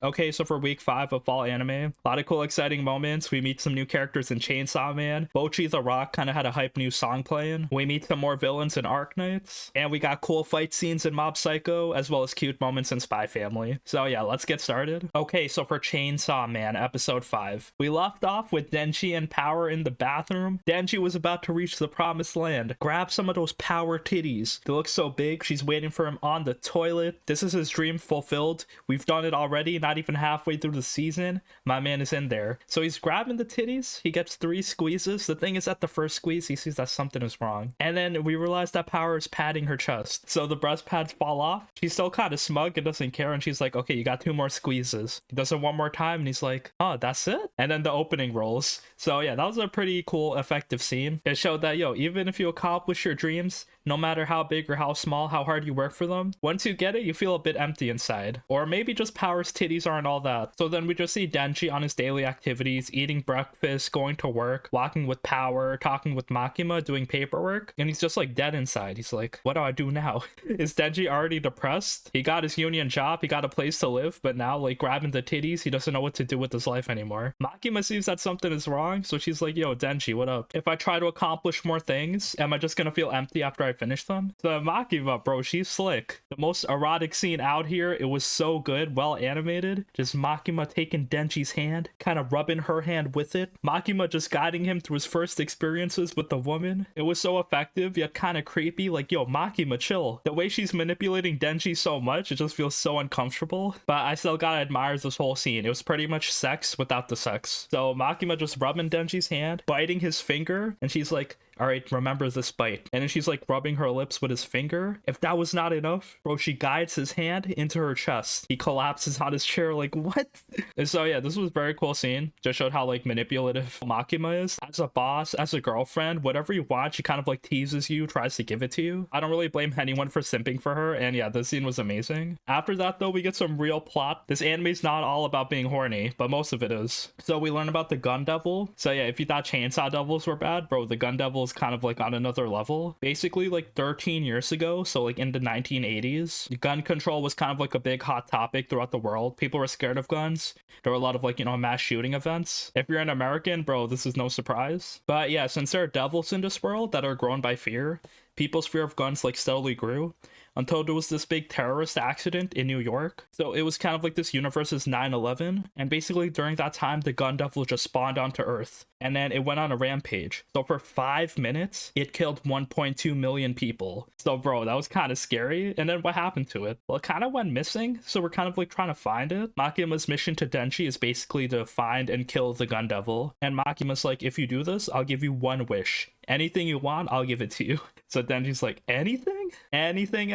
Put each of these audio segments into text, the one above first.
Okay, so for week 5 of fall anime, a lot of cool, exciting moments. We meet some new characters in Chainsaw Man. Bocchi the Rock kind of had a hype new song playing. We meet some more villains in Arknights. And we got cool fight scenes in Mob Psycho, as well as cute moments in Spy Family. So yeah, let's get started. Okay, so for Chainsaw Man, episode 5. We left off with Denji and Power in the bathroom. Denji was about to reach the promised land. Grab some of those Power titties. They look so big, she's waiting for him on the toilet. This is his dream fulfilled. We've done it already, not even halfway through the season. My man is in there. So he's grabbing the titties. He gets 3 squeezes. The thing is, at the first squeeze, he sees that something is wrong. And then we realize that Power is patting her chest. So the breast pads fall off. She's still kind of smug and doesn't care. And she's like, okay, you got 2 more squeezes. He does it one more time and he's like, oh, that's it? And then the opening rolls. So yeah, that was a pretty cool, effective scene. It showed that, yo, even if you accomplish your dreams, no matter how big or how small, how hard you work for them, once you get it, you feel a bit empty inside. Or maybe just Power's titties aren't all that. So then we just see Denji on his daily activities, eating breakfast, going to work, walking with Power, talking with Makima, doing paperwork, and he's just like dead inside. He's like, what do I do now? Is Denji already depressed? He got his union job, he got a place to live, but now like grabbing the titties, he doesn't know what to do with his life anymore. Makima sees that something is wrong, so she's like, yo, Denji, what up? If I try to accomplish more things, am I just gonna feel empty after I finish them? So Makima, bro, she's slick. The most erotic scene out here. It was so good, well animated. Just Makima taking Denji's hand, kind of rubbing her hand with it. Makima just guiding him through his first experiences with the woman. It was so effective, yet kind of creepy. Like, yo, Makima, chill. The way she's manipulating Denji so much, it just feels so uncomfortable. But I still gotta admire this whole scene. It was pretty much sex without the sex. So Makima just rubbing Denji's hand, biting his finger, and she's like, all right, remember this bite. And then she's like rubbing her lips with his finger. If that was not enough, bro, she guides his hand into her chest. He collapses on his chair like, what? And so yeah, this was a very cool scene. Just showed how like manipulative Makima is. As a boss, as a girlfriend, whatever you want, she kind of like teases you, tries to give it to you. I don't really blame anyone for simping for her. And yeah, this scene was amazing. After that though, we get some real plot. This anime's not all about being horny, but most of it is. So we learn about the Gun Devil. So yeah, if you thought Chainsaw Devils were bad, bro, the Gun Devil kind of like on another level. Basically like 13 years ago, so like in the 1980s, gun control was kind of like a big hot topic throughout the world. People were scared of guns. There were a lot of like, you know, mass shooting events. If you're an American, bro, this is no surprise. But yeah, since there are devils in this world that are grown by fear, people's fear of guns like steadily grew until there was this big terrorist accident in New York. So it was kind of like this universe's 9/11, and basically during that time the Gun Devil just spawned onto Earth, and then it went on a rampage. So for 5 minutes it killed 1.2 million people. So bro, that was kind of scary. And then what happened to it? Well, it kind of went missing, so we're kind of like trying to find it. Makima's mission to Denji is basically to find and kill the Gun Devil, and Makima's like, if you do this, I'll give you 1 wish. Anything you want, I'll give it to you. So Denji's like, anything? Anything?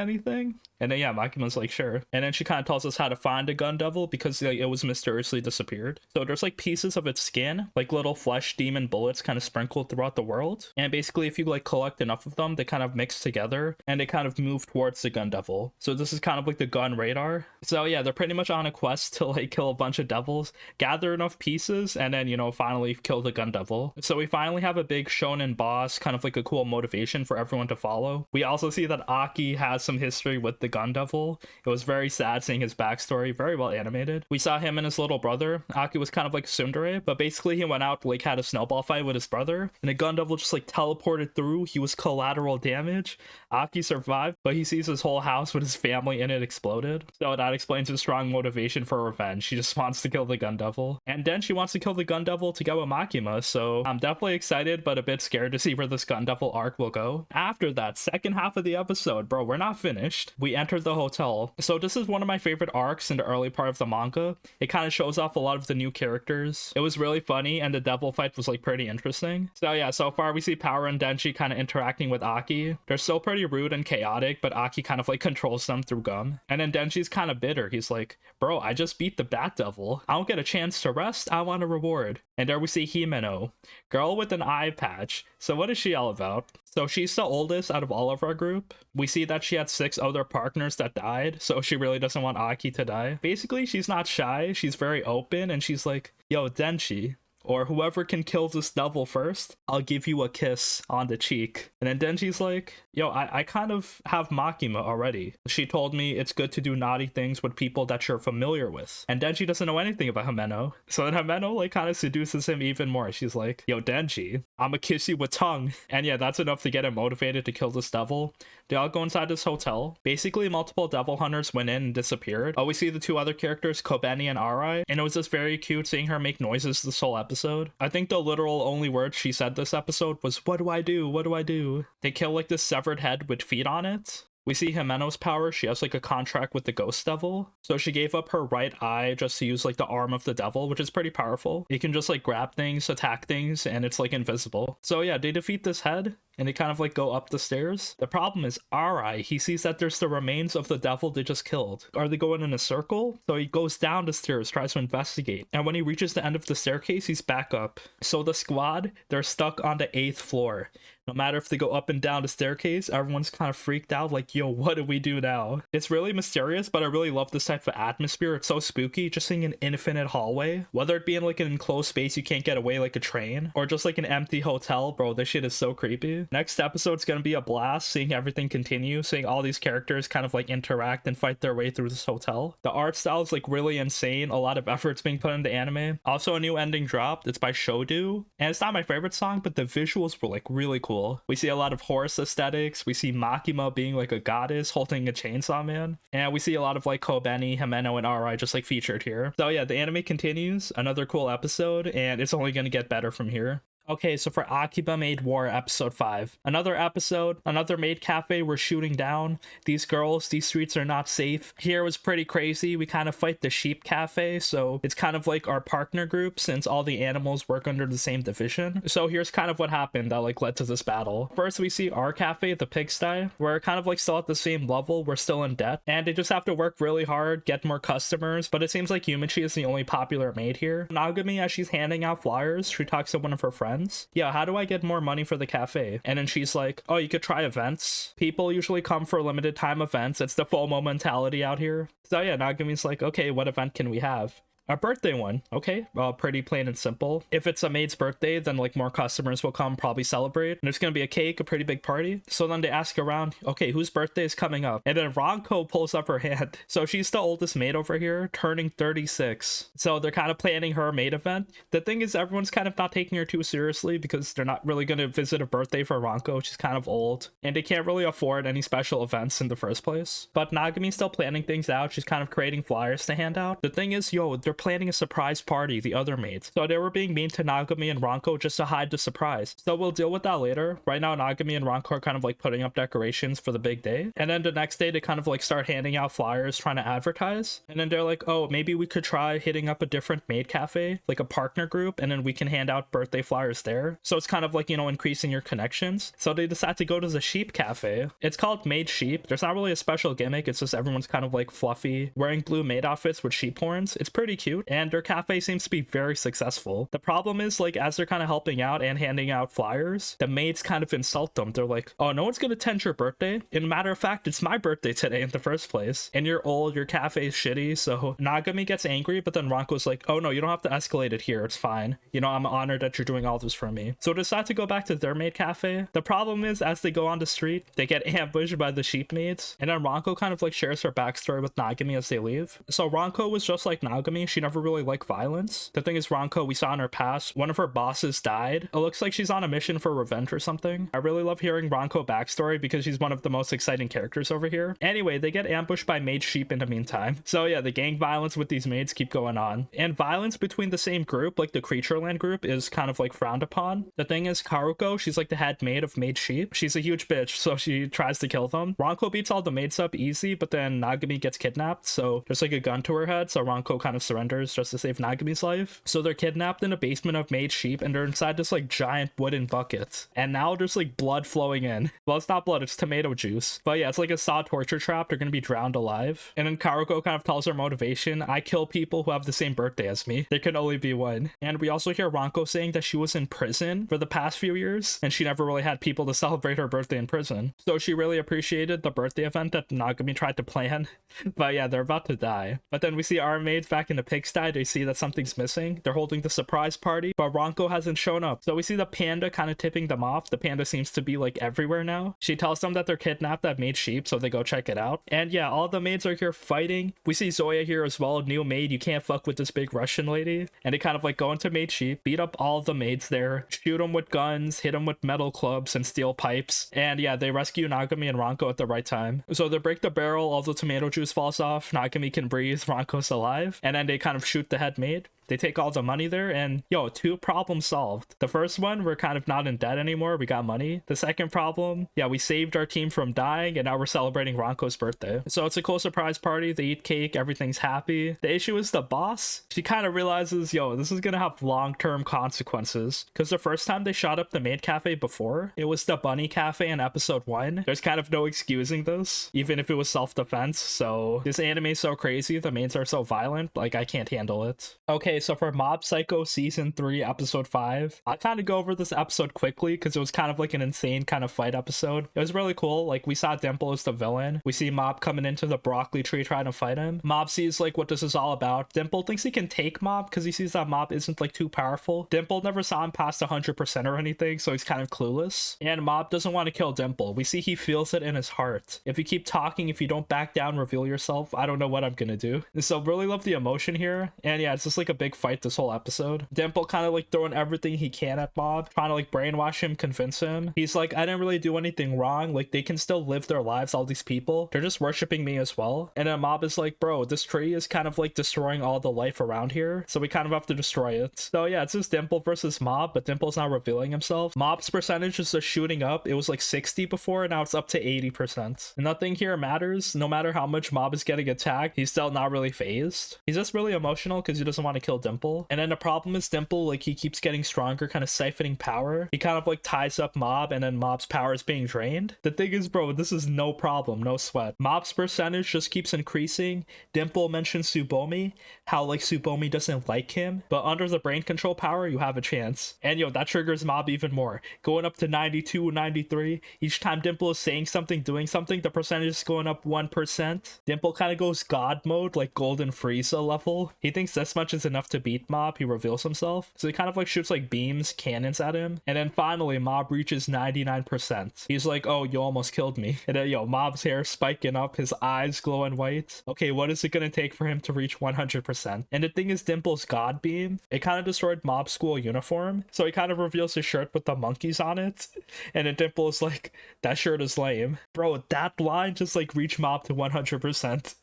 And then yeah, Makima's like, sure. And then she kind of tells us how to find a Gun Devil because like, it was mysteriously disappeared. So there's like pieces of its skin, like little flesh demon bullets kind of sprinkled throughout the world. And basically if you like collect enough of them, they kind of mix together and they kind of move towards the Gun Devil. So this is kind of like the gun radar. So yeah, they're pretty much on a quest to like kill a bunch of devils, gather enough pieces, and then, you know, finally kill the Gun Devil. So we finally have a big shonen boss, kind of like a cool motivation for everyone to follow. We also see that Aki has some history with the Gun Devil. It was very sad seeing his backstory, very well animated. We saw him and his little brother. Aki was kind of like tsundere, but basically he went out, like had a snowball fight with his brother, and the Gun Devil just like teleported through. He was collateral damage. Aki survived, but he sees his whole house with his family in it exploded. So that explains his strong motivation for revenge. She just wants to kill the Gun Devil. And then she wants to kill the Gun Devil to go with Makima, so I'm definitely excited, but a bit scared to see where this Gun Devil arc will go. After that, second half of the episode, bro, we're not finished. We entered the hotel. So this is one of my favorite arcs in the early part of the manga. It kind of shows off a lot of the new characters. It was really funny, and the devil fight was like pretty interesting. So yeah, so far we see Power and Denji kind of interacting with Aki. They're still pretty rude and chaotic, but Aki kind of like controls them through gum. And then Denji's kind of bitter. He's like, bro, I just beat the Bat Devil. I don't get a chance to rest. I want a reward. And there we see Himeno, girl with an eye patch. So what is she all about? So she's the oldest out of all of our group. We see that she had 6 other partners that died, so she really doesn't want Aki to die. Basically, she's not shy, she's very open, and she's like, yo, Denji, or whoever can kill this devil first, I'll give you a kiss on the cheek. And then Denji's like, yo, I kind of have Makima already. She told me it's good to do naughty things with people that you're familiar with. And Denji doesn't know anything about Himeno. So then Himeno like kind of seduces him even more. She's like, yo, Denji, I'ma kiss you with tongue. And yeah, that's enough to get him motivated to kill this devil. They all go inside this hotel. Basically, multiple devil hunters went in and disappeared. Oh, we see the two other characters, Kobeni and Arai. And it was just very cute seeing her make noises this whole episode. I think the literal only word she said this episode was, what do I do? What do I do? They kill like this severed head with feet on it. We see Himeno's power. She has like a contract with the ghost devil. So she gave up her right eye just to use like the arm of the devil, which is pretty powerful. You can just like grab things, attack things, and it's like invisible. So yeah, they defeat this head and they kind of like go up the stairs. The problem is Arai, he sees that there's the remains of the devil they just killed. Are they going in a circle? So he goes down the stairs, tries to investigate. And when he reaches the end of the staircase, he's back up. So the squad, they're stuck on the 8th floor. No matter if they go up and down the staircase, everyone's kind of freaked out like, yo, what do we do now? It's really mysterious, but I really love this type of atmosphere. It's so spooky, just seeing an infinite hallway. Whether it be in like an enclosed space you can't get away like a train, or just like an empty hotel, bro, this shit is so creepy. Next episode's gonna be a blast, seeing everything continue, seeing all these characters kind of like interact and fight their way through this hotel. The art style is like really insane, a lot of effort's being put into anime. Also a new ending dropped, it's by Shodu, and it's not my favorite song, but the visuals were like really cool. We see a lot of horse aesthetics. We see Makima being like a goddess holding a chainsaw man. And we see a lot of like Kobeni, Himeno, and Arai just like featured here. So yeah, the anime continues. Another cool episode, and it's only going to get better from here. Okay, so for Akiba Maid War episode 5, another episode, another maid cafe we're shooting down. These girls, these streets are not safe. Here was pretty crazy. We kind of fight the sheep cafe, so it's kind of like our partner group since all the animals work under the same division. So here's kind of what happened that like led to this battle. First we see our cafe, the pigsty. We're kind of like still at the same level. We're still in debt and they just have to work really hard, get more customers, but it seems like Yumichi is the only popular maid here. Nagami, as she's handing out flyers, she talks to one of her friends. Yeah, how do I get more money for the cafe? And then she's like, oh, you could try events. People usually come for limited time events. It's the FOMO mentality out here. So yeah, Nagami's like, okay, what event can we have? A birthday one, okay, pretty plain and simple. If it's a maid's birthday, then like more customers will come, probably celebrate. And there's gonna be a cake, a pretty big party. So then they ask around, okay, whose birthday is coming up? And then Ranko pulls up her hand. So she's the oldest maid over here, turning 36. So they're kind of planning her maid event. The thing is, everyone's kind of not taking her too seriously because they're not really gonna visit a birthday for Ranko. She's kind of old and they can't really afford any special events in the first place. But Nagami's still planning things out. She's kind of creating flyers to hand out. The thing is, yo, they're planning a surprise party, the other maids. So they were being mean to Nagami and Ranko just to hide the surprise. So we'll deal with that later. Right now, Nagami and Ranko are kind of like putting up decorations for the big day. And then the next day, they kind of like start handing out flyers, trying to advertise. And then they're like, oh, maybe we could try hitting up a different maid cafe, like a partner group, and then we can hand out birthday flyers there. So it's kind of like, you know, increasing your connections. So they decide to go to the sheep cafe. It's called Maid Sheep. There's not really a special gimmick. It's just everyone's kind of like fluffy, wearing blue maid outfits with sheep horns. It's pretty cute. And their cafe seems to be very successful. The problem is, like, as they're kind of helping out and handing out flyers, the maids kind of insult them. They're like, oh, no one's gonna attend your birthday. In matter of fact, it's my birthday today in the first place. And you're old, your cafe's shitty. So Nagami gets angry, but then Ranko's like, oh no, you don't have to escalate it here. It's fine. You know, I'm honored that you're doing all this for me. So they decide to go back to their maid cafe. The problem is, as they go on the street, they get ambushed by the sheep maids. And then Ranko kind of like shares her backstory with Nagami as they leave. So Ranko was just like Nagami. She never really liked violence. The thing is, Ranko, we saw in her past, one of her bosses died. It looks like she's on a mission for revenge or something. I really love hearing Ranko backstory because she's one of the most exciting characters over here. Anyway, they get ambushed by maid sheep in the meantime. So yeah, the gang violence with these maids keep going on. And violence between the same group, like the Creatureland group, is kind of like frowned upon. The thing is, Karuko, she's like the head maid of maid sheep. She's a huge bitch, so she tries to kill them. Ranko beats all the maids up easy, but then Nagami gets kidnapped, so there's like a gun to her head, so Ranko kind of surrenders just to save Nagami's life. So they're kidnapped in a basement of maid sheep, and they're inside this like giant wooden bucket. And now there's like blood flowing in. Well, it's not blood, it's tomato juice. But yeah, it's like a saw torture trap. They're gonna be drowned alive. And then Karuko kind of tells her motivation, I kill people who have the same birthday as me. There can only be one. And we also hear Ranko saying that she was in prison for the past few years, and she never really had people to celebrate her birthday in prison. So she really appreciated the birthday event that Nagami tried to plan. But yeah, they're about to die. But then we see our maids back in the pigsty, they see that something's missing. They're holding the surprise party, but Ranko hasn't shown up. So we see the panda kind of tipping them off. The panda seems to be like everywhere now. She tells them that they're kidnapped at Maid Sheep, so they go check it out. And yeah, all the maids are here fighting. We see Zoya here as well, new maid. You can't fuck with this big Russian lady. And they kind of like go into Maid Sheep, beat up all the maids there, shoot them with guns, hit them with metal clubs and steel pipes. And yeah, they rescue Nagami and Ranko at the right time. So they break the barrel, all the tomato juice falls off, Nagami can breathe, Ranko's alive. And then they kind of shoot the head maid. They take all the money there, and yo, 2 problems solved. The first one, we're kind of not in debt anymore, we got money. The second problem, yeah, we saved our team from dying, and now we're celebrating Ranko's birthday. So it's a cool surprise party, they eat cake, everything's happy. The issue is the boss. She kind of realizes, yo, this is gonna have long-term consequences. Because the first time they shot up the maid cafe before, it was the bunny cafe in episode 1. There's kind of no excusing this, even if it was self-defense. So this anime is so crazy, the maids are so violent, like I can't handle it. Okay, so for Mob Psycho Season 3, Episode 5, I'll kind of go over this episode quickly because it was kind of like an insane kind of fight episode. It was really cool. Like, we saw Dimple as the villain. We see Mob coming into the broccoli tree trying to fight him. Mob sees like what this is all about. Dimple thinks he can take Mob because he sees that Mob isn't like too powerful. Dimple never saw him past 100% or anything, so he's kind of clueless. And Mob doesn't want to kill Dimple. We see he feels it in his heart. If you keep talking, if you don't back down, reveal yourself, I don't know what I'm gonna do. So really love the emotion here. And yeah, it's just like a big fight this whole episode. Dimple kind of like throwing everything he can at Mob, trying to like brainwash him, convince him. He's like, I didn't really do anything wrong. Like, they can still live their lives, all these people. They're just worshiping me as well. And then Mob is like, bro, this tree is kind of like destroying all the life around here. So we kind of have to destroy it. So yeah, it's just Dimple versus Mob, but Dimple's not revealing himself. Mob's percentage is just shooting up. It was like 60 before, and now it's up to 80%. And nothing here matters. No matter how much Mob is getting attacked, he's still not really phased. He's just really emotional because he doesn't want to kill Dimple. And then the problem is Dimple, like, he keeps getting stronger, kind of siphoning power. He kind of like ties up Mob, and then Mob's power is being drained. The thing is, bro, this is no problem, no sweat. Mob's percentage just keeps increasing. Dimple mentions Tsubomi, how like Tsubomi doesn't like him, but under the brain control power, you have a chance. And yo, that triggers Mob even more, going up to 92, 93. Each time Dimple is saying something, doing something, the percentage is going up 1%. Dimple kind of goes God mode, like Golden Frieza level. He thinks this much is enough to beat Mob. He reveals himself, so he kind of like shoots like beams, cannons at him, and then finally Mob reaches 99%. He's like, oh, you almost killed me. And then yo, Mob's hair spiking up, his eyes glowing white. Okay, what is it gonna take for him to reach 100%? And the thing is, Dimple's God beam, it kind of destroyed Mob's school uniform, so he kind of reveals his shirt with the monkeys on it, and then Dimple is like, that shirt is lame. Bro, that line just like reached Mob to 100%.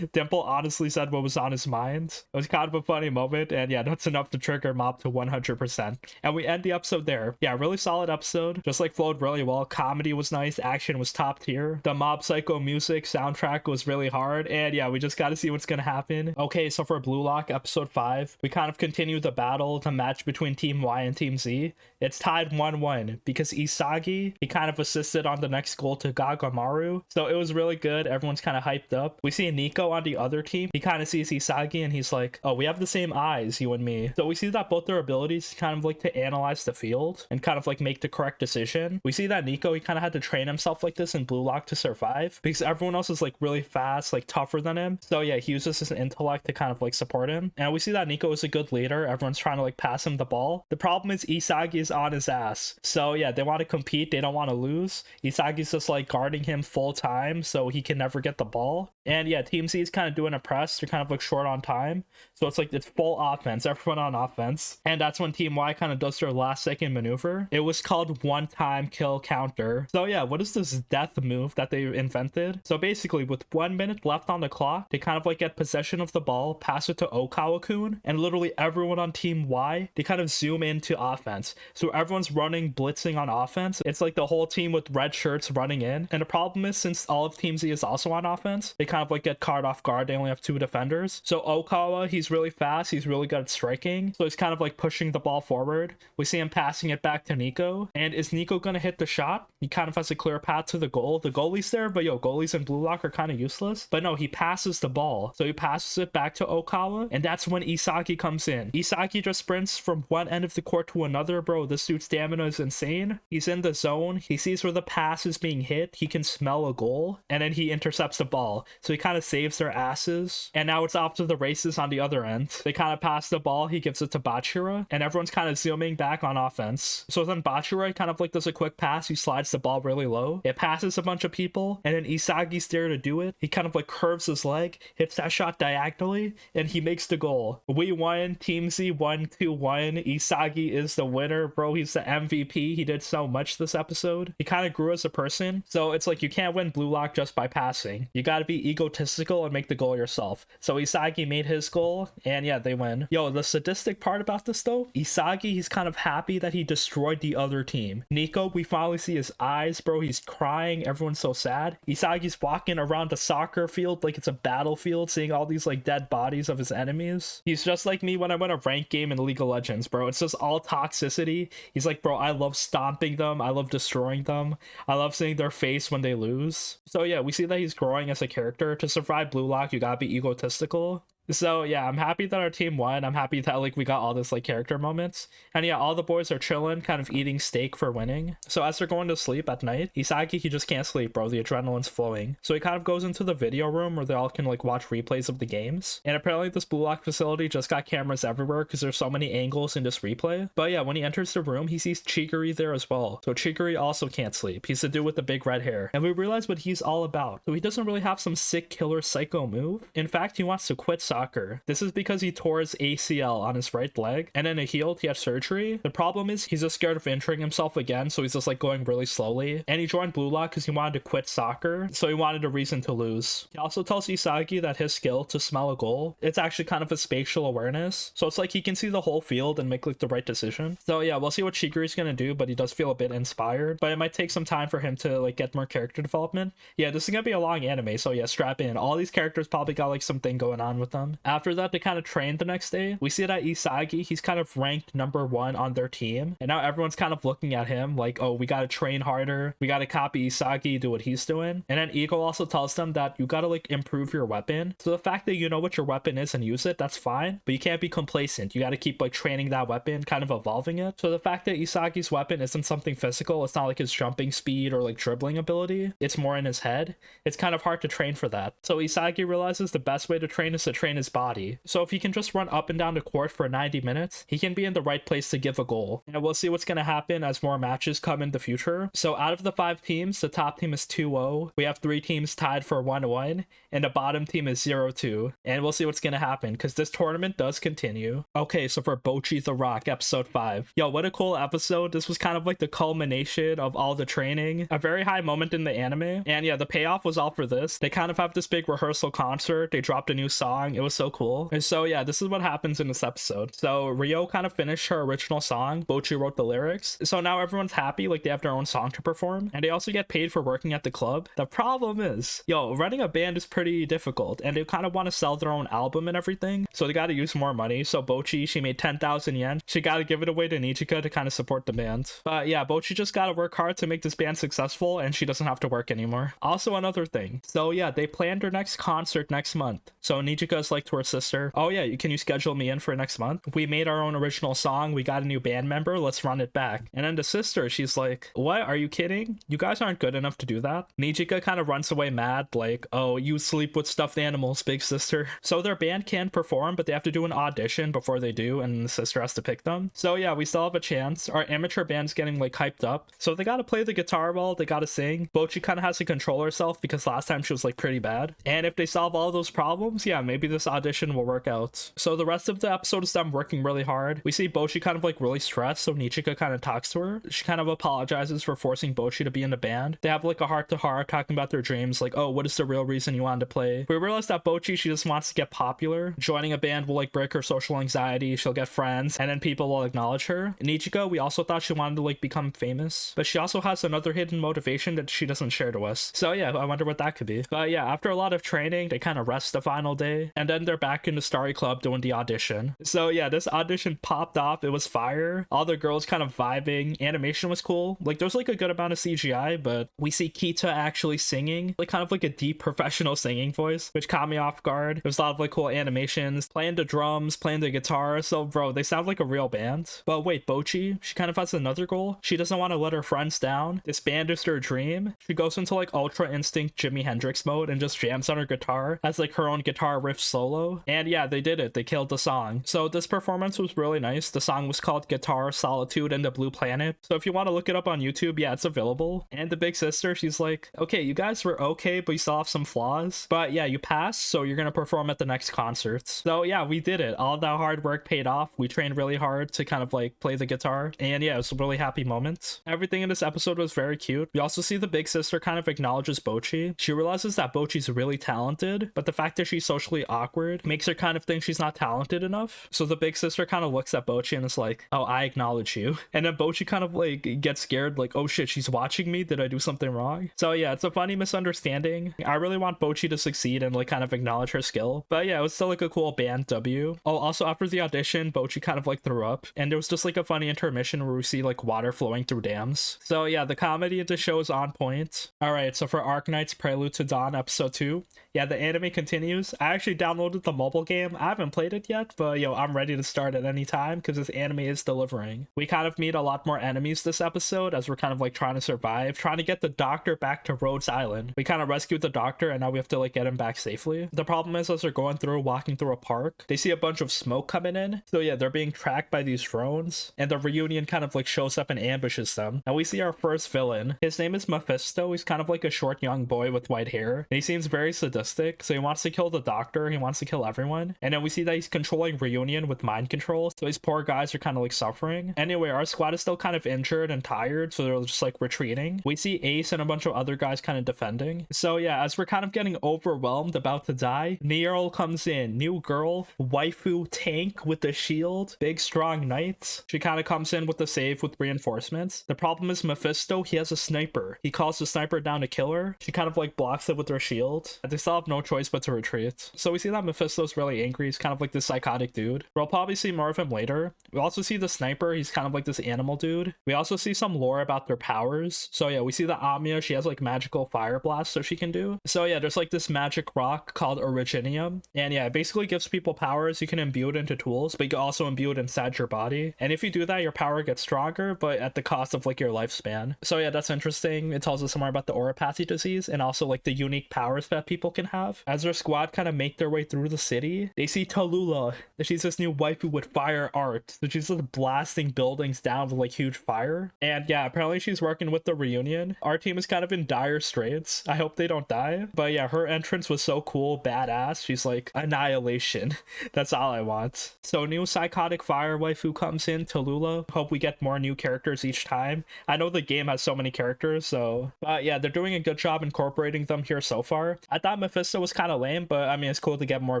Dimple honestly said what was on his mind. It was kind of a funny moment, and yeah, that's enough to trigger Mob to 100%. And we end the episode there. Yeah, really solid episode. Just like flowed really well. Comedy was nice. Action was top tier. The Mob Psycho music soundtrack was really hard. And yeah, we just got to see what's gonna happen. Okay, so for Blue Lock episode 5, we kind of continue the battle, the match between Team Y and Team Z. It's tied 1-1 because Isagi, he kind of assisted on the next goal to Gagamaru. So it was really good. Everyone's kind of hyped up. We see Nico on the other team. He kind of sees Isagi and he's like, oh, we have the same eyes, you and me. So we see that both their abilities kind of like to analyze the field and kind of like make the correct decision. We see that Nico, he kind of had to train himself like this in Blue Lock to survive because everyone else is like really fast, like tougher than him. So yeah, he uses his intellect to kind of like support him. And we see that Nico is a good leader. Everyone's trying to like pass him the ball. The problem is Isagi is on his ass. So yeah, they want to compete. They don't want to lose. Isagi's just like guarding him full time so he can never get the ball. And yeah, Team Z is kind of doing a press. They're kind of like short on time. So it's like it's full offense, everyone on offense. And that's when Team Y kind of does their last second maneuver. It was called one-time kill counter. So yeah, what is this death move that they invented? So basically, with 1 minute left on the clock, they kind of like get possession of the ball, pass it to Okawa-kun, and literally everyone on Team Y, they kind of zoom into offense. So everyone's running, blitzing on offense. It's like the whole team with red shirts running in. And the problem is, since all of Team Z is also on offense, they kind of like get caught off guard. They only have 2 defenders. So Okawa, he's really fast. He's really good at striking, so he's kind of like pushing the ball forward. We see him passing it back to Nico, and is Nico gonna hit the shot? He kind of has a clear path to the goal. The goalie's there, but yo, goalies in Blue Lock are kind of useless. But no, he passes the ball, so he passes it back to Okawa, and that's when Isagi comes in. Isagi just sprints from one end of the court to another, bro. This dude's stamina is insane. He's in the zone, he sees where the pass is being hit, he can smell a goal, and then he intercepts the ball, so he kind of saves their asses. And now it's off to the races on the other end. They kind of pass the ball, he gives it to Bachira, and everyone's kind of zooming back on offense. So then Bachira kind of like does a quick pass, he slides the ball really low, it passes a bunch of people, and then Isagi's there to do it. He kind of like curves his leg, hits that shot diagonally, and he makes the goal. We won. Team Z 1-2-1. Isagi is the winner, bro. He's the MVP. He did so much this episode. He kind of grew as a person. So it's like you can't win Blue Lock just by passing. You gotta be egotistical and make the goal yourself. So Isagi made his goal, and yeah, they win. Yo, the sadistic part about this though, Isagi, he's kind of happy that he destroyed the other team. Nico, we finally see his eyes, bro. He's crying. Everyone's so sad. Isagi's walking around the soccer field like it's a battlefield, seeing all these like dead bodies of his enemies. He's just like me when I win a ranked game in League of Legends, bro. It's just all toxicity. He's like, bro, I love stomping them. I love destroying them. I love seeing their face when they lose. So yeah, we see that he's growing as a character. To survive Blue Lock, you gotta be egotistical. So yeah, I'm happy that our team won. I'm happy that like we got all this like character moments. And yeah, all the boys are chilling, kind of eating steak for winning. So as they're going to sleep at night, Isagi, he just can't sleep, bro. The adrenaline's flowing. So he kind of goes into the video room where they all can like watch replays of the games. And apparently this Blue Lock facility just got cameras everywhere because there's so many angles in this replay. But yeah, when he enters the room, he sees Chigiri there as well. So Chigiri also can't sleep. He's the dude with the big red hair. And we realize what he's all about. So he doesn't really have some sick killer psycho move. In fact, he wants to quit soccer. This is because he tore his ACL on his right leg, and then it healed. He had surgery. The problem is he's just scared of injuring himself again, so he's just like going really slowly. And he joined Blue Lock because he wanted to quit soccer, so he wanted a reason to lose. He also tells Isagi that his skill to smell a goal, it's actually kind of a spatial awareness, so it's like he can see the whole field and make like the right decision. So yeah, we'll see what Chigiri's gonna do, but he does feel a bit inspired, but it might take some time for him to like get more character development. Yeah, this is gonna be a long anime, so yeah, strap in. All these characters probably got like something going on with them. After that, they kind of trained the next day. We see that Isagi, he's kind of ranked #1 on their team, and now everyone's kind of looking at him like, oh, we gotta train harder, we gotta copy Isagi, do what he's doing. And then Ego also tells them that you gotta like improve your weapon. So the fact that you know what your weapon is and use it, that's fine, but you can't be complacent. You gotta keep like training that weapon, kind of evolving it. So the fact that Isagi's weapon isn't something physical, it's not like his jumping speed or like dribbling ability, it's more in his head, it's kind of hard to train for that. So Isagi realizes the best way to train is to train his body. So if he can just run up and down the court for 90 minutes, he can be in the right place to give a goal. And we'll see what's going to happen as more matches come in the future. So out of the 5 teams, the top team is 2-0. We have 3 teams tied for 1-1, and the bottom team is 0-2. And we'll see what's going to happen because this tournament does continue. Okay, so for Bocchi the Rock, episode 5. Yo, what a cool episode. This was kind of like the culmination of all the training. A very high moment in the anime. And yeah, the payoff was all for this. They kind of have this big rehearsal concert. They dropped a new song. It was so cool. And so yeah, this is what happens in this episode. So Ryo kind of finished her original song. Bocchi wrote the lyrics. So now everyone's happy, like they have their own song to perform. And they also get paid for working at the club. The problem is, yo, running a band is pretty difficult. And they kind of want to sell their own album and everything. So they got to use more money. So Bocchi, she made 10,000 yen. She got to give it away to Nijika to kind of support the band. But yeah, Bocchi just got to work hard to make this band successful, and she doesn't have to work anymore. Also another thing. So yeah, they planned their next concert next month. So Nijika's like to her sister, oh yeah, can you schedule me in for next month? We made our own original song. We got a new band member. Let's run it back. And then the sister, she's like, what? Are you kidding? You guys aren't good enough to do that. Nijika kind of runs away mad, like, oh, you sleep with stuffed animals, big sister. So their band can perform, but they have to do an audition before they do, and the sister has to pick them. So yeah, we still have a chance. Our amateur band's getting like hyped up. So they gotta play the guitar well, they gotta sing. Bocchi kind of has to control herself because last time she was like pretty bad. And if they solve all those problems, yeah, maybe this audition will work out. So the rest of the episode is them working really hard. We see Bocchi kind of like really stressed, so Nijika kind of talks to her. She kind of apologizes for forcing Bocchi to be in the band. They have like a heart-to-heart talking about their dreams, like, oh, what is the real reason you wanted to play? We realize that Bocchi, she just wants to get popular. Joining a band will like break her social anxiety, she'll get friends, and then people will acknowledge her. Nijika, we also thought she wanted to like become famous, but she also has another hidden motivation that she doesn't share to us. So yeah, I wonder what that could be. But yeah, after a lot of training, they kind of rest the final day, and then they're back in the Starry Club doing the audition. So yeah, this audition popped off. It was fire. All the girls kind of vibing. Animation was cool. Like there's like a good amount of CGI, but we see Kita actually singing, like kind of like a deep professional singing voice, which caught me off guard. There's a lot of like cool animations, playing the drums, playing the guitar. So bro, they sound like a real band. But wait, Bocchi, she kind of has another goal. She doesn't want to let her friends down. This band is her dream. She goes into like Ultra Instinct Jimi Hendrix mode and just jams on her guitar as like her own guitar riff solo. And yeah, they did it. They killed the song. So this performance was really nice. The song was called Guitar Solitude and the Blue Planet. So if you want to look it up on YouTube, yeah, it's available. And the big sister, she's like, okay, you guys were okay, but you still have some flaws. But yeah, you passed, so you're gonna perform at the next concerts. So yeah, we did it. All that hard work paid off. We trained really hard to kind of like play the guitar. And yeah, it was a really happy moment. Everything in this episode was very cute. We also see the big sister kind of acknowledges Bocchi. She realizes that Bocchi's really talented, but the fact that she's socially awkward makes her kind of think she's not talented enough. So the big sister kind of looks at Bocchi and is like, oh, I acknowledge you. And then Bocchi kind of like gets scared, like, oh shit, she's watching me. Did I do something wrong? So yeah, it's a funny misunderstanding. I really want Bocchi to succeed and like kind of acknowledge her skill. But yeah, it was still like a cool band W. Oh, also after the audition, Bocchi kind of like threw up, and there was just like a funny intermission where we see like water flowing through dams. So yeah, the comedy of the show is on point. All right, so for Arknights Prelude to Dawn episode 2, yeah, the anime continues. I actually downloaded the mobile game. I haven't played it yet, but yo, I'm ready to start at any time because this anime is delivering. We kind of meet a lot more enemies this episode as we're kind of like trying to survive, trying to get the doctor back to Rhodes Island. We kind of rescued the doctor and now we have to like get him back safely. The problem is as they're walking through a park, they see a bunch of smoke coming in. So yeah, they're being tracked by these drones and the reunion kind of like shows up and ambushes them. And we see our first villain. His name is Mephisto. He's kind of like a short young boy with white hair. And he seems very sadistic. So he wants to kill the doctor. He wants to kill everyone. And then we see that he's controlling reunion with mind control. So these poor guys are kind of like suffering. Anyway, our squad is still kind of injured and tired. So they're just like retreating. We see Ace and a bunch of other guys kind of defending. So yeah, as we're kind of getting overwhelmed, about to die, Nero comes in. New girl, waifu tank with the shield, big strong knights. She kind of comes in with the save with reinforcements. The problem is Mephisto, he has a sniper. He calls the sniper down to kill her. She kind of like blocks it with her shield. They still have no choice but to retreat. So we see that Mephisto's really angry. He's kind of like this psychotic dude. We'll probably see more of him later. We also see the sniper. He's kind of like this animal dude. We also see some lore about their powers. So yeah, we see the Amiya. She has like magical fire blasts so she can do. So yeah, there's like this magic rock called Originium. And yeah, it basically gives people powers. You can imbue it into tools, but you can also imbue it inside your body. And if you do that, your power gets stronger, but at the cost of like your lifespan. So yeah, that's interesting. It tells us more about the Oropathy disease and also like the unique powers that people can have. As their squad kind of make their way through the city, they see Tallulah. She's this new waifu with fire art. So she's just blasting buildings down with like huge fire. And yeah, apparently she's working with the reunion. Our team is kind of in dire straits. I hope they don't die. But yeah, her entrance was so cool, badass. She's like, annihilation. That's all I want. So new psychotic fire waifu comes in, Tallulah. Hope we get more new characters each time. I know the game has so many characters, so yeah, they're doing a good job incorporating them here so far. I thought Mephisto was kind of lame, but I mean, it's cool to get more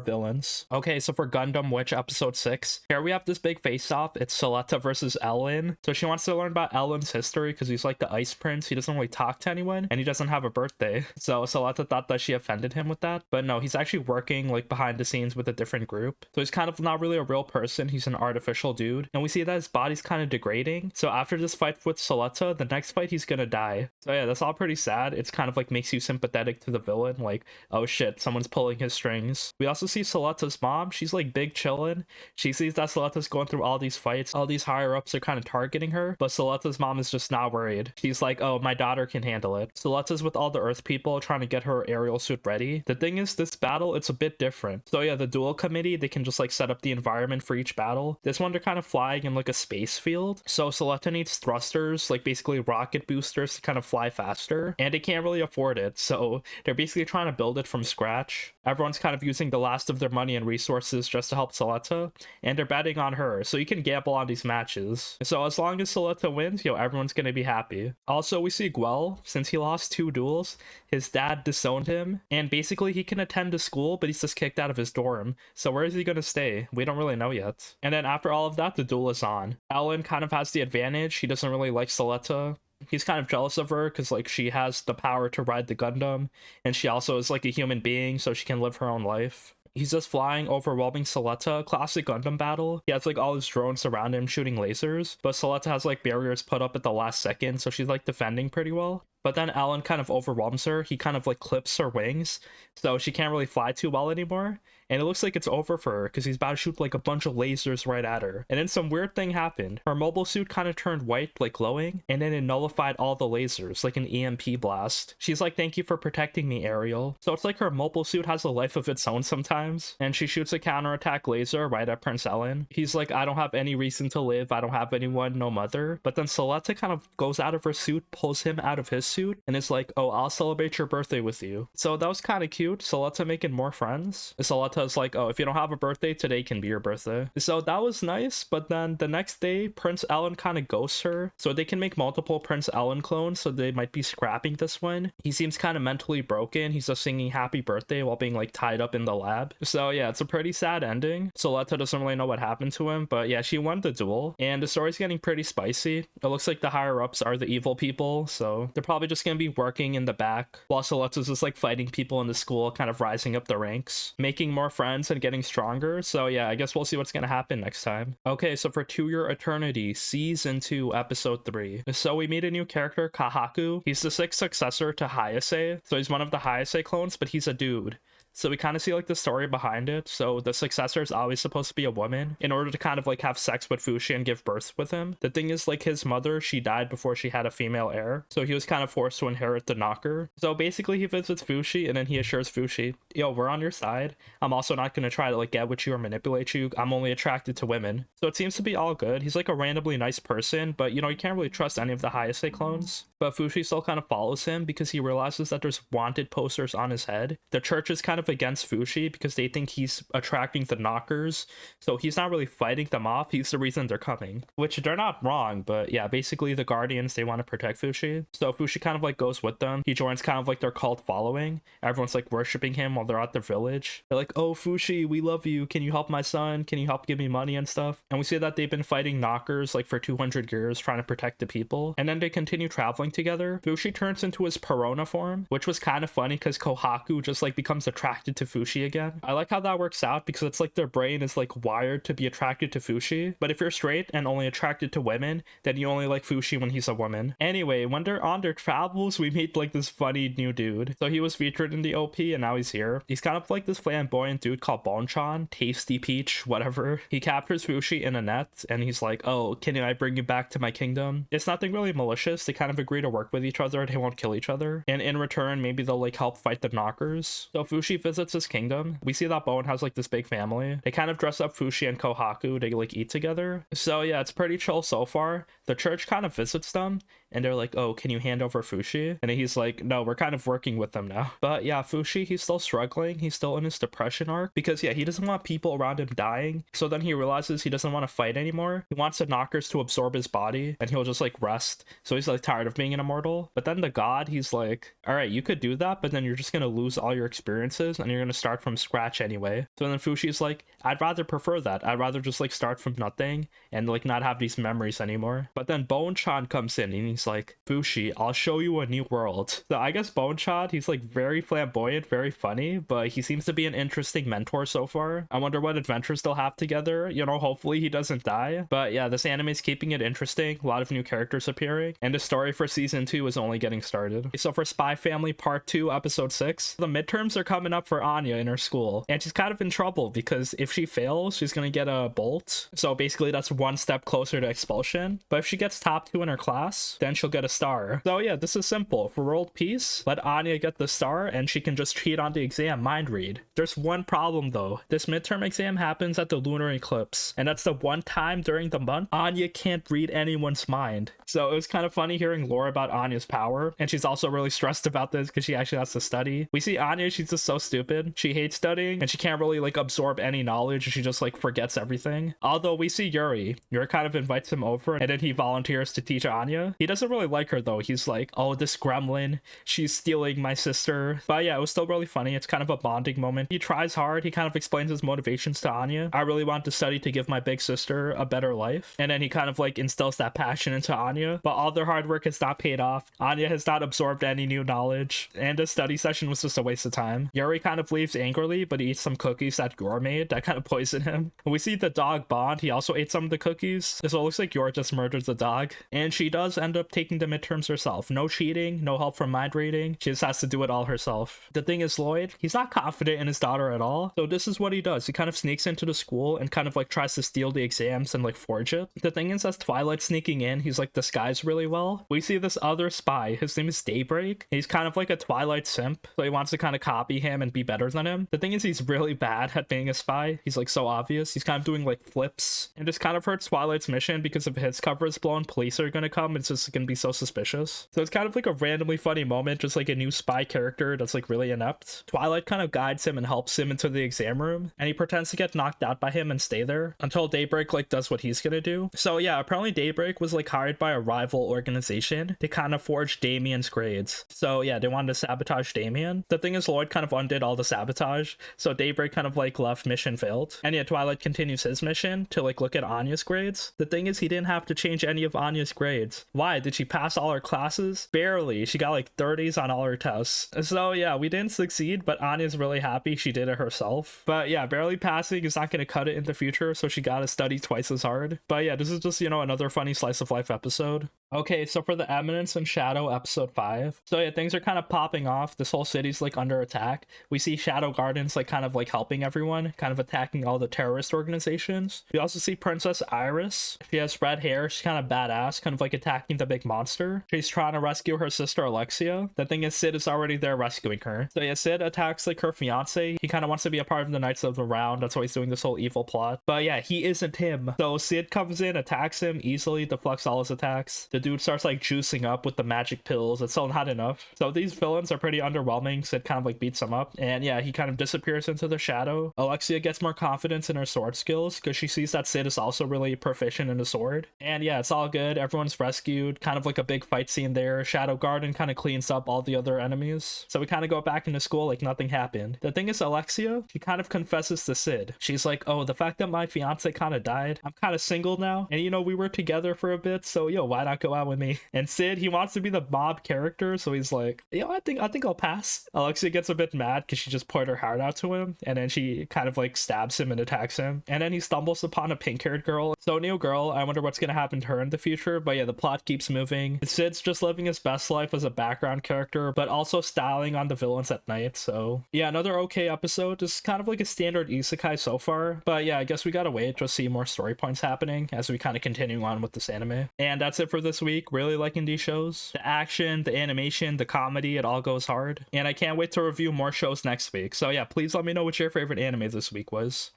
villains. Okay, so for Gundam Witch episode 6, here we have this big face-off. It's Soletta versus Ellen. So she wants to learn about Ellen's history because he's like the ice prince. He doesn't really talk to anyone and he doesn't have a birthday. So Soletta thought that she offended him with that, but no, he's actually working like behind the scenes with a different group. So he's kind of not really a real person. He's an artificial dude. And we see that his body's kind of degrading. So after this fight with Soletta, the next fight he's gonna die. So yeah, that's all pretty sad. It's kind of like makes you sympathetic to the villain. Like, oh shit, someone's pulling his strings. We also see Soletta's mom. She's like big chillin'. She sees that Soletta's going through all these fights. All these higher ups are kind of targeting her, but Soletta's mom is just not worried. She's like, oh, my daughter can handle it. Soletta's with all the Earth people trying to get her aerial suit ready. The thing is, this battle, it's a bit different. So yeah, the duel committee, they can just like set up the environment for each battle. This one, they're kind of flying in like a space field. So Soletta needs thrusters, like basically rocket boosters to kind of fly faster, and they can't really afford it. So they're basically trying to build it from scratch. Everyone's kind of using the last of their money and resources just to help Soletta, and they're betting on her, so you can gamble on these matches. So as long as Soletta wins, everyone's gonna be happy. Also, we see Guel. Since he lost 2 duels, his dad disowned him, and basically he can attend to school, but he's just kicked out of his dorm. So where is he gonna stay? We don't really know yet. And then after all of that, the duel is on. Ellen kind of has the advantage. He doesn't really like Soletta. He's kind of jealous of her because like she has the power to ride the Gundam, and she also is like a human being, so she can live her own life. He's just flying, overwhelming Soleta. Classic Gundam battle. He has like all his drones around him shooting lasers, but Soleta has like barriers put up at the last second, so she's like defending pretty well. But then Alan kind of overwhelms her. He kind of like clips her wings, so she can't really fly too well anymore. And it looks like it's over for her because he's about to shoot like a bunch of lasers right at her. And then some weird thing happened. Her mobile suit kind of turned white, like glowing, and then it nullified all the lasers, like an EMP blast. She's like, "Thank you for protecting me, Ariel." So it's like her mobile suit has a life of its own sometimes. And she shoots a counterattack laser right at Prince Ellen. He's like, "I don't have any reason to live. I don't have anyone, no mother." But then Soleta kind of goes out of her suit, pulls him out of his suit, and is like, "Oh, I'll celebrate your birthday with you." So that was kind of cute. Soleta making more friends. Soleta is like, "Oh, if you don't have a birthday, today can be your birthday." So that was nice. But then the next day, Prince Ellen kind of ghosts her. So they can make multiple Prince Ellen clones, so they might be scrapping this one. He seems kind of mentally broken. He's just singing happy birthday while being like tied up in the lab. So yeah, it's a pretty sad ending. Soleta doesn't really know what happened to him, but yeah, she won the duel. And the story's getting pretty spicy. It looks like the higher ups are the evil people, so they're probably just gonna be working in the back while Soleta's just like fighting people in the school, kind of rising up the ranks, making more friends and getting stronger. So yeah, I guess we'll see what's gonna happen next time. Okay, so for To Your Eternity Season 2 Episode 3. So we meet a new character, Kahaku. He's the sixth successor to Hayase. So he's one of the Hayase clones, but he's a dude. So we kind of see like the story behind it. So the successor is always supposed to be a woman in order to kind of like have sex with Fushi and give birth with him. The thing is, like, his mother, she died before she had a female heir, so he was kind of forced to inherit the knocker. So basically he visits Fushi and then he assures Fushi, "Yo, we're on your side. I'm also not going to try to like get with you or manipulate you. I'm only attracted to women." So it seems to be all good. He's like a randomly nice person, but you know, you can't really trust any of the Hayase clones. But Fushi still kind of follows him because he realizes that there's wanted posters on his head. The church is kind of against Fushi because they think he's attracting the knockers, so he's not really fighting them off. He's the reason they're coming, which they're not wrong, but yeah, basically the Guardians, they want to protect Fushi. So Fushi kind of like goes with them. He joins kind of like their cult following. Everyone's like worshiping him while they're at their village. They're like, "Oh, Fushi, we love you. Can you help my son? Can you help give me money and stuff?" And we see that they've been fighting knockers like for 200 years, trying to protect the people. And then they continue traveling together. Fushi turns into his Perona form, which was kind of funny because Kohaku just like becomes attracted to Fushi again. I like how that works out because it's like their brain is like wired to be attracted to Fushi. But if you're straight and only attracted to women, then you only like Fushi when he's a woman. Anyway, when they're on their travels, we meet like this funny new dude. So he was featured in the OP and now he's here. He's kind of like this flamboyant dude called Bonchan, Tasty Peach, whatever. He captures Fushi in a net and he's like, "Oh, can I bring you back to my kingdom?" It's nothing really malicious. They kind of agree to work with each other. They won't kill each other. And in return, maybe they'll like help fight the knockers. So Fushi visits his kingdom. We see that Bone has like this big family. They kind of dress up Fushi and Kohaku to like eat together. So yeah, it's pretty chill so far. The church kind of visits them and they're like, "Oh, can you hand over Fushi?" And he's like, "No, we're kind of working with them now." But yeah, Fushi, he's still struggling. He's still in his depression arc because yeah, he doesn't want people around him dying. So then he realizes he doesn't want to fight anymore. He wants the knockers to absorb his body and he'll just like rest. So he's like tired of being an immortal. But then the god, he's like, "All right, you could do that, but then you're just going to lose all your experiences and you're going to start from scratch anyway." So then Fushi's like, "I'd rather prefer that. I'd rather just like start from nothing and like not have these memories anymore." But then Bone-chan comes in and he's like, "Fushi, I'll show you a new world." So I guess Bone-chan, he's like very flamboyant, very funny, but he seems to be an interesting mentor so far. I wonder what adventures they'll have together. You know, hopefully he doesn't die. But yeah, this anime's keeping it interesting. A lot of new characters appearing. And the story for season 2 is only getting started. So for Spy Family Part 2, Episode 6, the midterms are coming up for Anya in her school. And she's kind of in trouble because if she fails, she's gonna get a bolt. So basically that's one step closer to expulsion. But if she gets top 2 in her class, then she'll get a star. So yeah, this is simple. For world peace, let Anya get the star and she can just cheat on the exam, mind read. There's one problem though. This midterm exam happens at the lunar eclipse, and that's the one time during the month Anya can't read anyone's mind. So it was kind of funny hearing lore about Anya's power, and she's also really stressed about this because she actually has to study. We see Anya, she's just so stupid. She hates studying and she can't really like absorb any knowledge. She just like forgets everything. Although we see Yuri kind of invites him over and then he volunteers to teach Anya. He doesn't doesn't really like her though. He's like, oh, this gremlin, she's stealing my sister. But yeah, it was still really funny. It's kind of a bonding moment. He tries hard. He kind of explains his motivations to Anya. I really want to study to give my big sister a better life. And then he kind of like instills that passion into Anya. But all their hard work has not paid off. Anya has not absorbed any new knowledge. And the study session was just a waste of time. Yuri kind of leaves angrily, but he eats some cookies that Yor made that kind of poison him. We see the dog Bond. He also ate some of the cookies. So it looks like Yor just murdered the dog. And she does end up taking the midterms herself. No cheating, no help from mind reading. She just has to do it all herself. The thing is, Lloyd, he's not confident in his daughter at all. So this is what he does. He kind of sneaks into the school and kind of like tries to steal the exams and like forge it. The thing is, as Twilight's sneaking in, he's like disguised really well. We see this other spy. His name is Daybreak. He's kind of like a Twilight simp. So he wants to kind of copy him and be better than him. The thing is, he's really bad at being a spy. He's like so obvious. He's kind of doing like flips and just kind of hurts Twilight's mission because if his cover is blown, police are going to come. It's just going to be so suspicious. So it's kind of like a randomly funny moment, just like a new spy character that's like really inept. Twilight kind of guides him and helps him into the exam room, and he pretends to get knocked out by him and stay there until Daybreak like does what he's gonna do. So yeah, apparently Daybreak was like hired by a rival organization to kind of forge Damien's grades. So yeah, they wanted to sabotage Damien. The thing is, Lloyd kind of undid all the sabotage, so Daybreak kind of like left mission failed. And yeah, Twilight continues his mission to like look at Anya's grades. The thing is, he didn't have to change any of Anya's grades. Why? Did she pass all her classes? Barely. She got like 30s on all her tests. So yeah, we didn't succeed, but Anya's really happy she did it herself. But yeah, barely passing is not going to cut it in the future, so she got to study twice as hard. But yeah, this is just, you know, another funny slice of life episode. Okay, so for the Eminence and Shadow episode 5. So yeah, things are kind of popping off. This whole city's like under attack. We see Shadow Gardens like kind of like helping everyone, kind of attacking all the terrorist organizations. We also see Princess Iris. She has red hair. She's kind of badass, kind of like attacking the big monster. She's trying to rescue her sister Alexia. The thing is, Sid is already there rescuing her. So yeah, Sid attacks like her fiance. He kind of wants to be a part of the Knights of the Round. That's why he's doing this whole evil plot. But yeah, he isn't him. So Sid comes in, attacks him, easily deflects all his attacks. The dude starts like juicing up with the magic pills. It's still not enough. So these villains are pretty underwhelming. Sid kind of like beats them up, and yeah, he kind of disappears into the shadow. Alexia gets more confidence in her sword skills because she sees that Sid is also really proficient in the sword. And yeah, it's all good. Everyone's rescued. Kind of like a big fight scene there. Shadow Garden kind of cleans up all the other enemies. So we kind of go back into school like nothing happened. The thing is, Alexia, she kind of confesses to Sid. She's like, oh, the fact that my fiance kind of died, I'm kind of single now, and you know, we were together for a bit, so yo, why not go out with me? And Sid, he wants to be the mob character, so he's like, yo, I think I'll pass. Alexia gets a bit mad because she just poured her heart out to him, and then she kind of like stabs him and attacks him, and then he stumbles upon a pink-haired girl. So new girl, I wonder what's gonna happen to her in the future. But yeah, the plot keeps moving. Sid's just living his best life as a background character, but also styling on the villains at night. So yeah, another okay episode. Just kind of like a standard isekai so far, but yeah, I guess we gotta wait to see more story points happening as we kind of continue on with this anime. And that's it for this week. Really liking these shows. The action, the animation, the comedy, it all goes hard, and I can't wait to review more shows next week. So yeah, please let me know what your favorite anime this week was.